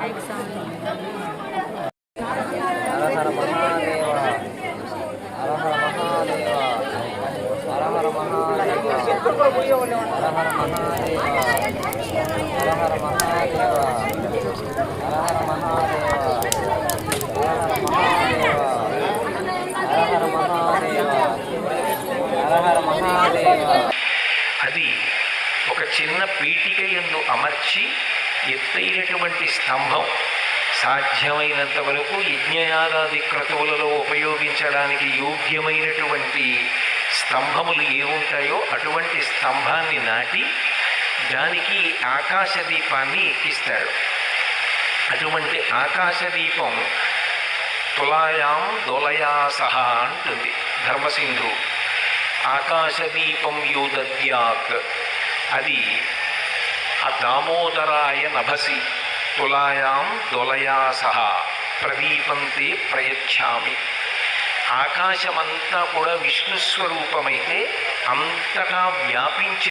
హర హర మహాదేవ హర హర మహాదేవ హర హర మహాదేవ హర హర మహాదేవ హర హర మహాదేవ హర హర మహాదేవ హర హర మహాదేవ హర హర మహాదేవ. అది ఒక చిన్న పీఠిక యందు అమర్చి ఎత్తైనటువంటి స్తంభం, సాధ్యమైనంత వరకు యజ్ఞయాగాది క్రతువులలో ఉపయోగించడానికి యోగ్యమైనటువంటి స్తంభములు ఏముంటాయో అటువంటి స్తంభాన్ని నాటి దానికి ఆకాశదీపాన్ని ఎక్కిస్తాడు. అటువంటి ఆకాశదీపం తులాయాం దోలయా సహా అంటుంది ధర్మసింధు. ఆకాశదీపం యోదద్యాత్, అది ఆ దామోదరాయ నభసి తులాయాం దోలయా సహా ప్రదీపంతే ప్రయచ్ఛామి. ఆకాశమంతా కూడా విష్ణుస్వరూపమైతే అంతటా వ్యాపించి